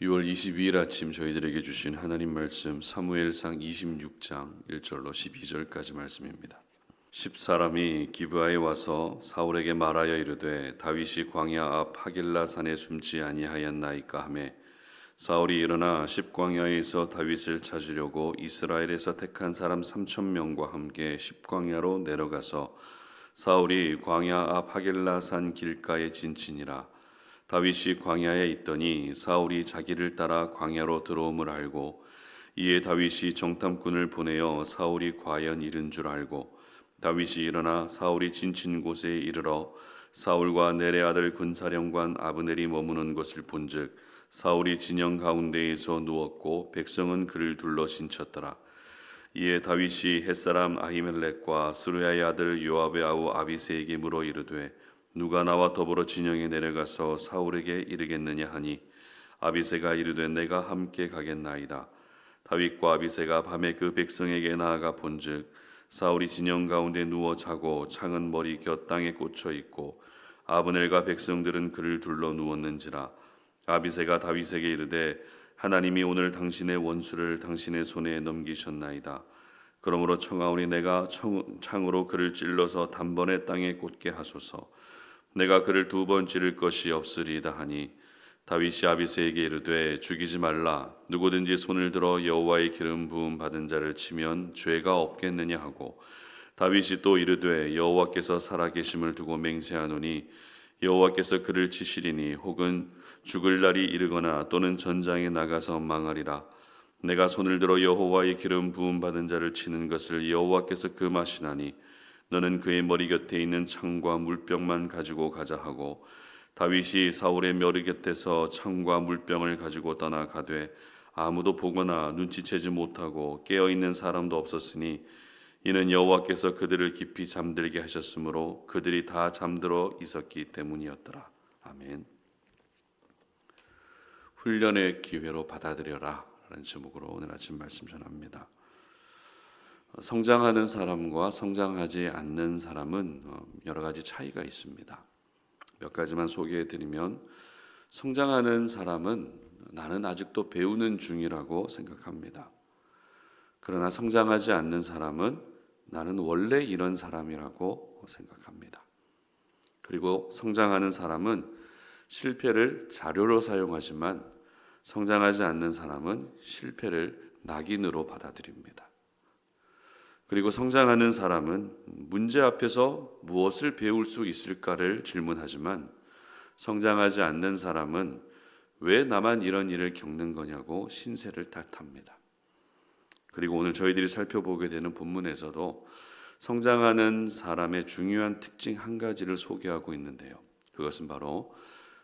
6월 22일 아침 저희들에게 주신 하나님 말씀 사무엘상 26장 1절로 12절까지 말씀입니다. 10사람이 기브아에 와서 사울에게 말하여 이르되 다윗이 광야 앞 하길라 산에 숨지 아니하였나이까 하매 사울이 일어나 십광야에서 다윗을 찾으려고 이스라엘에서 택한 사람 3,000명과 함께 십광야로 내려가서 사울이 광야 앞 하길라 산 길가에 진치니라. 다윗이 광야에 있더니 사울이 자기를 따라 광야로 들어옴을 알고 이에 다윗이 정탐꾼을 보내어 사울이 과연 이른 줄 알고 다윗이 일어나 사울이 진친 곳에 이르러 사울과 넬의 아들 군사령관 아브넬이 머무는 것을 본즉 사울이 진영 가운데에서 누웠고 백성은 그를 둘러 진쳤더라. 이에 다윗이 햇사람 아히멜렉과 스루야의 아들 요압의 아우 아비새에게 물어 이르되 누가 나와 더불어 진영에 내려가서 사울에게 이르겠느냐 하니 아비새가 이르되 내가 함께 가겠나이다. 다윗과 아비새가 밤에 그 백성에게 나아가 본즉 사울이 진영 가운데 누워 자고 창은 머리 곁 땅에 꽂혀 있고 아브넬과 백성들은 그를 둘러 누웠는지라. 아비새가 다윗에게 이르되 하나님이 오늘 당신의 원수를 당신의 손에 넘기셨나이다. 그러므로 청하오니 내가 창으로 그를 찔러서 단번에 땅에 꽂게 하소서. 내가 그를 2번 찌를 것이 없으리이다 하니 다윗이 아비새에게 이르되 죽이지 말라. 누구든지 손을 들어 여호와의 기름 부음 받은 자를 치면 죄가 없겠느냐 하고 다윗이 또 이르되 여호와께서 살아계심을 두고 맹세하노니 여호와께서 그를 치시리니 혹은 죽을 날이 이르거나 또는 전장에 나가서 망하리라. 내가 손을 들어 여호와의 기름 부음 받은 자를 치는 것을 여호와께서 금하시나니 너는 그의 머리 곁에 있는 창과 물병만 가지고 가자 하고 다윗이 사울의 머리 곁에서 창과 물병을 가지고 떠나가되 아무도 보거나 눈치채지 못하고 깨어있는 사람도 없었으니 이는 여호와께서 그들을 깊이 잠들게 하셨으므로 그들이 다 잠들어 있었기 때문이었더라. 아멘. 훈련의 기회로 받아들여라 라는 제목으로 오늘 아침 말씀 전합니다. 성장하는 사람과 성장하지 않는 사람은 여러 가지 차이가 있습니다. 몇 가지만 소개해 드리면 성장하는 사람은 나는 아직도 배우는 중이라고 생각합니다. 그러나 성장하지 않는 사람은 나는 원래 이런 사람이라고 생각합니다. 그리고 성장하는 사람은 실패를 자료로 사용하지만 성장하지 않는 사람은 실패를 낙인으로 받아들입니다. 그리고 성장하는 사람은 문제 앞에서 무엇을 배울 수 있을까를 질문하지만 성장하지 않는 사람은 왜 나만 이런 일을 겪는 거냐고 신세를 탓합니다. 그리고 오늘 저희들이 살펴보게 되는 본문에서도 성장하는 사람의 중요한 특징 한 가지를 소개하고 있는데요. 그것은 바로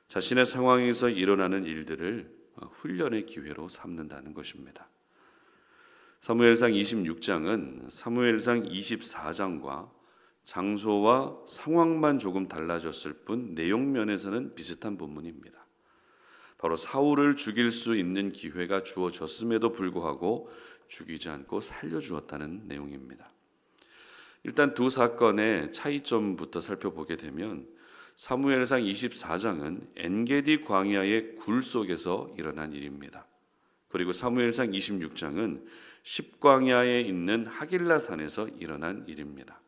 자신의 상황에서 일어나는 일들을 훈련의 기회로 삼는다는 것입니다. 사무엘상 26장은 사무엘상 24장과 장소와 상황만 조금 달라졌을 뿐 내용 면에서는 비슷한 본문입니다. 바로 사울을 죽일 수 있는 기회가 주어졌음에도 불구하고 죽이지 않고 살려주었다는 내용입니다. 일단 두 사건의 차이점부터 살펴보게 되면 사무엘상 24장은 엔게디 광야의 굴 속에서 일어난 일입니다. 그리고 사무엘상 26장은 십광야에 있는 하길라 산에서 일어난 일입니다.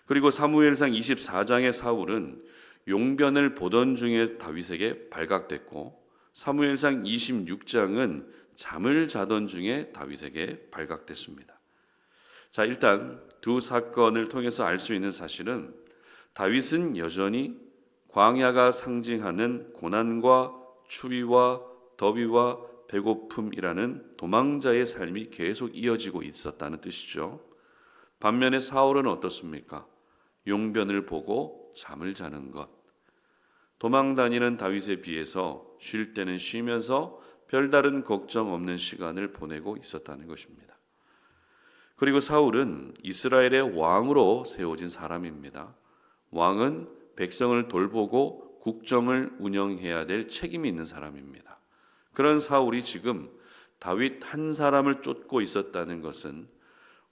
그리고 사무엘상 24장의 사울은 용변을 보던 중에 다윗에게 발각됐고 사무엘상 26장은 잠을 자던 중에 다윗에게 발각됐습니다. 자, 일단 두 사건을 통해서 알 수 있는 사실은 다윗은 여전히 광야가 상징하는 고난과 추위와 더위와 배고픔이라는 도망자의 삶이 계속 이어지고 있었다는 뜻이죠. 반면에 사울은 어떻습니까? 용변을 보고 잠을 자는 것. 도망 다니는 다윗에 비해서 쉴 때는 쉬면서 별다른 걱정 없는 시간을 보내고 있었다는 것입니다. 그리고 사울은 이스라엘의 왕으로 세워진 사람입니다. 왕은 백성을 돌보고 국정을 운영해야 될 책임이 있는 사람입니다. 그런 사울이 지금 다윗 한 사람을 쫓고 있었다는 것은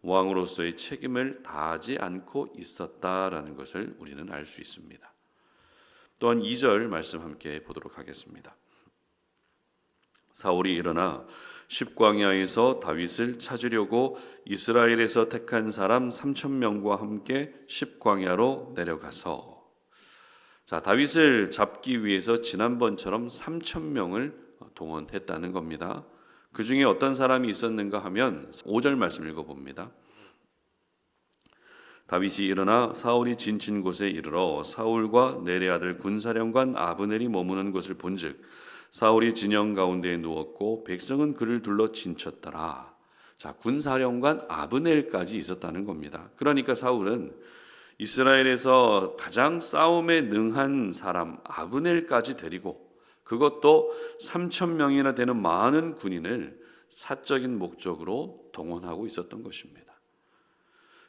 왕으로서의 책임을 다하지 않고 있었다라는 것을 우리는 알 수 있습니다. 또한 2절 말씀 함께 보도록 하겠습니다. 사울이 일어나 십광야에서 다윗을 찾으려고 이스라엘에서 택한 사람 3,000명과 함께 십광야로 내려가서, 자, 다윗을 잡기 위해서 지난번처럼 3,000명을 동원했다는 겁니다. 그 중에 어떤 사람이 있었는가 하면 5절 말씀 읽어봅니다. 다윗이 일어나 사울이 진친 곳에 이르러 사울과 넬의 아들 군사령관 아브넬이 머무는 곳을 본즉 사울이 진영 가운데에 누웠고 백성은 그를 둘러 진쳤더라. 자, 군사령관 아브넬까지 있었다는 겁니다. 그러니까 사울은 이스라엘에서 가장 싸움에 능한 사람 아브넬까지 데리고, 그것도 3,000명이나 되는 많은 군인을 사적인 목적으로 동원하고 있었던 것입니다.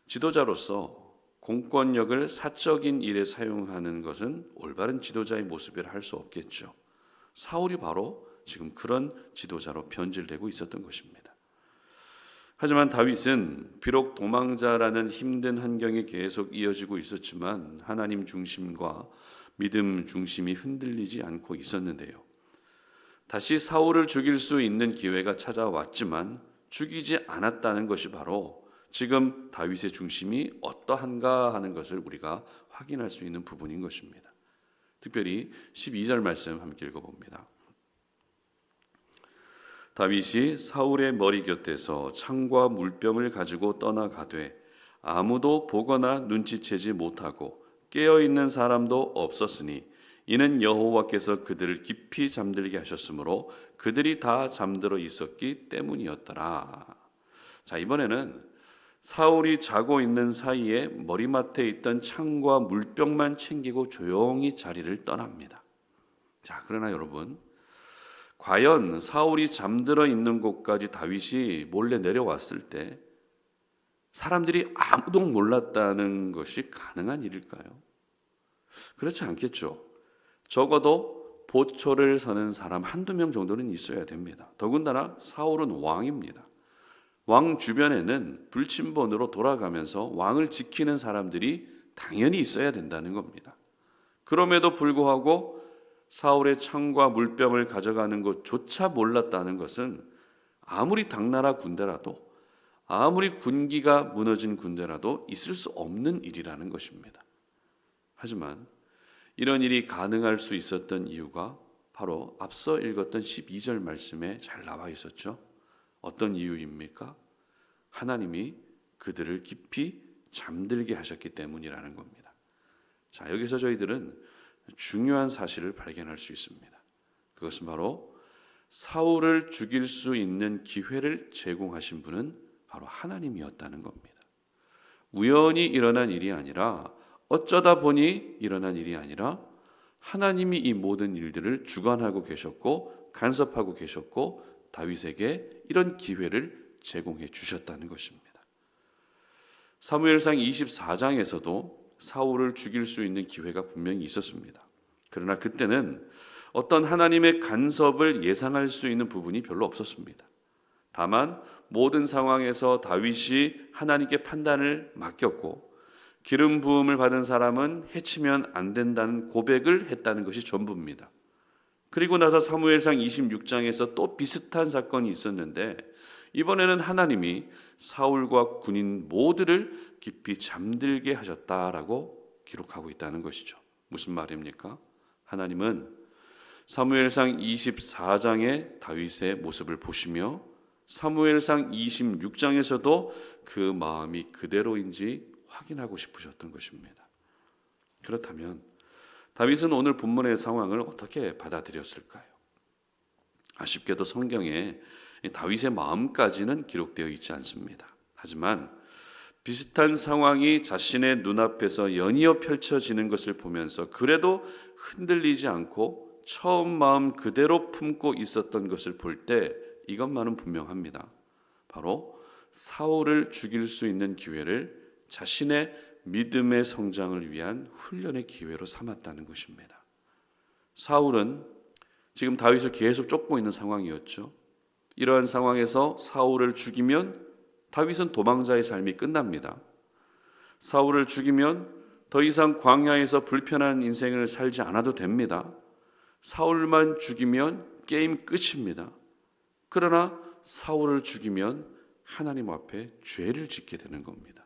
지도자로서 공권력을 사적인 일에 사용하는 것은 올바른 지도자의 모습이라 할 수 없겠죠. 사울이 바로 지금 그런 지도자로 변질되고 있었던 것입니다. 하지만 다윗은 비록 도망자라는 힘든 환경이 계속 이어지고 있었지만 하나님 중심과 믿음 중심이 흔들리지 않고 있었는데요. 다시 사울을 죽일 수 있는 기회가 찾아왔지만 죽이지 않았다는 것이 바로 지금 다윗의 중심이 어떠한가 하는 것을 우리가 확인할 수 있는 부분인 것입니다. 특별히 12절 말씀 함께 읽어봅니다. 다윗이 사울의 머리 곁에서 창과 물병을 가지고 떠나가되 아무도 보거나 눈치채지 못하고 깨어있는 사람도 없었으니 이는 여호와께서 그들을 깊이 잠들게 하셨으므로 그들이 다 잠들어 있었기 때문이었더라. 자, 이번에는 사울이 자고 있는 사이에 머리맡에 있던 창과 물병만 챙기고 조용히 자리를 떠납니다. 자, 그러나 여러분, 과연 사울이 잠들어 있는 곳까지 다윗이 몰래 내려왔을 때 사람들이 아무도 몰랐다는 것이 가능한 일일까요? 그렇지 않겠죠. 적어도 보초를 서는 사람 한두 명 정도는 있어야 됩니다. 더군다나 사울은 왕입니다. 왕 주변에는 불침번으로 돌아가면서 왕을 지키는 사람들이 당연히 있어야 된다는 겁니다. 그럼에도 불구하고 사울의 창과 물병을 가져가는 것조차 몰랐다는 것은 아무리 당나라 군대라도, 아무리 군기가 무너진 군대라도 있을 수 없는 일이라는 것입니다. 하지만 이런 일이 가능할 수 있었던 이유가 바로 앞서 읽었던 12절 말씀에 잘 나와 있었죠. 어떤 이유입니까? 하나님이 그들을 깊이 잠들게 하셨기 때문이라는 겁니다. 자, 여기서 저희들은 중요한 사실을 발견할 수 있습니다. 그것은 바로 사울을 죽일 수 있는 기회를 제공하신 분은 바로 하나님이었다는 겁니다. 우연히 일어난 일이 아니라, 어쩌다 보니 일어난 일이 아니라 하나님이 이 모든 일들을 주관하고 계셨고 간섭하고 계셨고 다윗에게 이런 기회를 제공해 주셨다는 것입니다. 사무엘상 24장에서도 사울을 죽일 수 있는 기회가 분명히 있었습니다. 그러나 그때는 어떤 하나님의 간섭을 예상할 수 있는 부분이 별로 없었습니다. 다만 모든 상황에서 다윗이 하나님께 판단을 맡겼고 기름 부음을 받은 사람은 해치면 안 된다는 고백을 했다는 것이 전부입니다. 그리고 나서 사무엘상 26장에서 또 비슷한 사건이 있었는데 이번에는 하나님이 사울과 군인 모두를 깊이 잠들게 하셨다라고 기록하고 있다는 것이죠. 무슨 말입니까? 하나님은 사무엘상 24장의 다윗의 모습을 보시며 사무엘상 26장에서도 그 마음이 그대로인지 확인하고 싶으셨던 것입니다. 그렇다면 다윗은 오늘 본문의 상황을 어떻게 받아들였을까요? 아쉽게도 성경에 다윗의 마음까지는 기록되어 있지 않습니다. 하지만 비슷한 상황이 자신의 눈앞에서 연이어 펼쳐지는 것을 보면서 그래도 흔들리지 않고 처음 마음 그대로 품고 있었던 것을 볼 때 이것만은 분명합니다. 바로 사울을 죽일 수 있는 기회를 자신의 믿음의 성장을 위한 훈련의 기회로 삼았다는 것입니다. 사울은 지금 다윗을 계속 쫓고 있는 상황이었죠. 이러한 상황에서 사울을 죽이면 다윗은 도망자의 삶이 끝납니다. 사울을 죽이면 더 이상 광야에서 불편한 인생을 살지 않아도 됩니다. 사울만 죽이면 게임 끝입니다. 그러나 사울을 죽이면 하나님 앞에 죄를 짓게 되는 겁니다.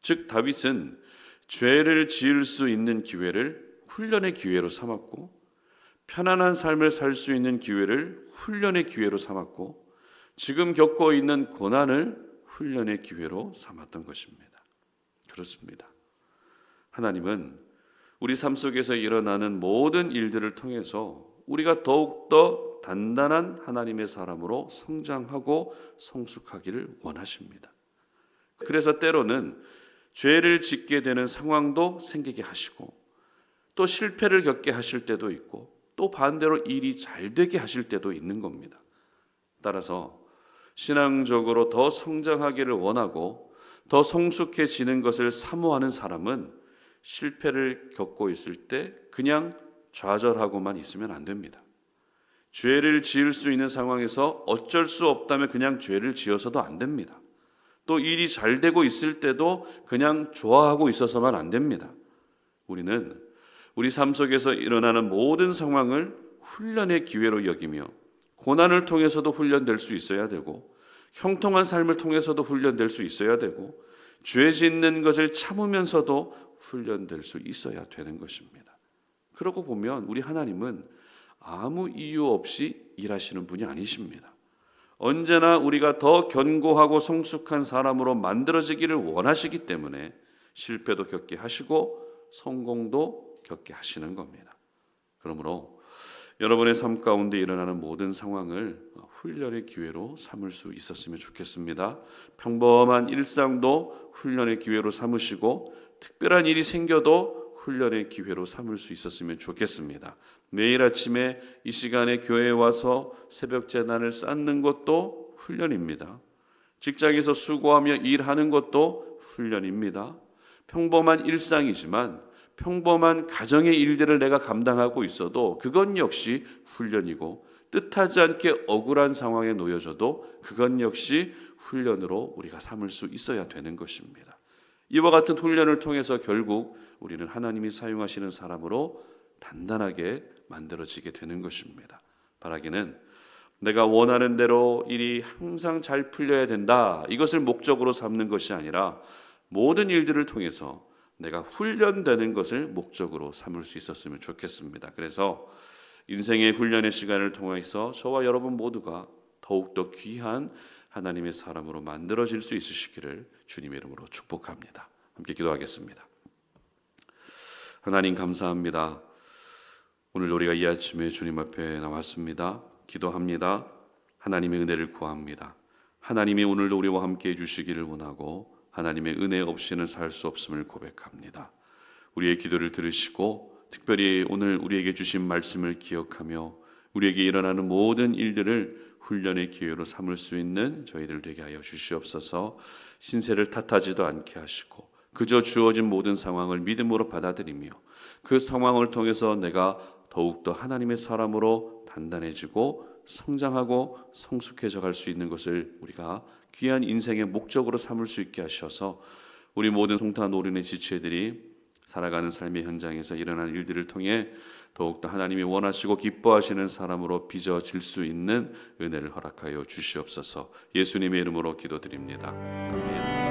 즉 다윗은 죄를 지을 수 있는 기회를 훈련의 기회로 삼았고, 편안한 삶을 살 수 있는 기회를 훈련의 기회로 삼았고, 지금 겪고 있는 고난을 훈련의 기회로 삼았던 것입니다. 그렇습니다. 하나님은 우리 삶 속에서 일어나는 모든 일들을 통해서 우리가 더욱더 단단한 하나님의 사람으로 성장하고 성숙하기를 원하십니다. 그래서 때로는 죄를 짓게 되는 상황도 생기게 하시고, 또 실패를 겪게 하실 때도 있고, 또 반대로 일이 잘 되게 하실 때도 있는 겁니다. 따라서 신앙적으로 더 성장하기를 원하고 더 성숙해지는 것을 사모하는 사람은 실패를 겪고 있을 때 그냥 좌절하고만 있으면 안 됩니다. 죄를 지을 수 있는 상황에서 어쩔 수 없다면 그냥 죄를 지어서도 안 됩니다. 또 일이 잘 되고 있을 때도 그냥 좋아하고 있어서만 안 됩니다. 우리는 우리 삶 속에서 일어나는 모든 상황을 훈련의 기회로 여기며, 고난을 통해서도 훈련될 수 있어야 되고, 형통한 삶을 통해서도 훈련될 수 있어야 되고, 죄 짓는 것을 참으면서도 훈련될 수 있어야 되는 것입니다. 그러고 보면 우리 하나님은 아무 이유 없이 일하시는 분이 아니십니다. 언제나 우리가 더 견고하고 성숙한 사람으로 만들어지기를 원하시기 때문에 실패도 겪게 하시고 성공도 겪게 하시는 겁니다. 그러므로 여러분의 삶 가운데 일어나는 모든 상황을 훈련의 기회로 삼을 수 있었으면 좋겠습니다. 평범한 일상도 훈련의 기회로 삼으시고, 특별한 일이 생겨도 훈련의 기회로 삼을 수 있었으면 좋겠습니다. 매일 아침에 이 시간에 교회에 와서 새벽 제단을 쌓는 것도 훈련입니다. 직장에서 수고하며 일하는 것도 훈련입니다. 평범한 일상이지만 평범한 가정의 일들을 내가 감당하고 있어도 그건 역시 훈련이고, 뜻하지 않게 억울한 상황에 놓여져도 그건 역시 훈련으로 우리가 삼을 수 있어야 되는 것입니다. 이와 같은 훈련을 통해서 결국 우리는 하나님이 사용하시는 사람으로 단단하게 만들어지게 되는 것입니다. 바라기는 내가 원하는 대로 일이 항상 잘 풀려야 된다, 이것을 목적으로 삼는 것이 아니라 모든 일들을 통해서 내가 훈련되는 것을 목적으로 삼을 수 있었으면 좋겠습니다. 그래서 인생의 훈련의 시간을 통해서 저와 여러분 모두가 더욱더 귀한 하나님의 사람으로 만들어질 수 있으시기를 주님의 이름으로 축복합니다. 함께 기도하겠습니다. 하나님 감사합니다. 오늘 우리가 이 아침에 주님 앞에 나왔습니다. 기도합니다. 하나님의 은혜를 구합니다. 하나님이 오늘도 우리와 함께 해주시기를 원하고, 하나님의 은혜 없이는 살 수 없음을 고백합니다. 우리의 기도를 들으시고 특별히 오늘 우리에게 주신 말씀을 기억하며 우리에게 일어나는 모든 일들을 훈련의 기회로 삼을 수 있는 저희들 되게 하여 주시옵소서. 신세를 탓하지도 않게 하시고 그저 주어진 모든 상황을 믿음으로 받아들이며 그 상황을 통해서 내가 더욱더 하나님의 사람으로 단단해지고 성장하고 성숙해져 갈 수 있는 것을 우리가 귀한 인생의 목적으로 삼을 수 있게 하셔서 우리 모든 송타 노린의 지체들이 살아가는 삶의 현장에서 일어나는 일들을 통해 더욱더 하나님이 원하시고 기뻐하시는 사람으로 빚어질 수 있는 은혜를 허락하여 주시옵소서. 예수님의 이름으로 기도드립니다. 아멘.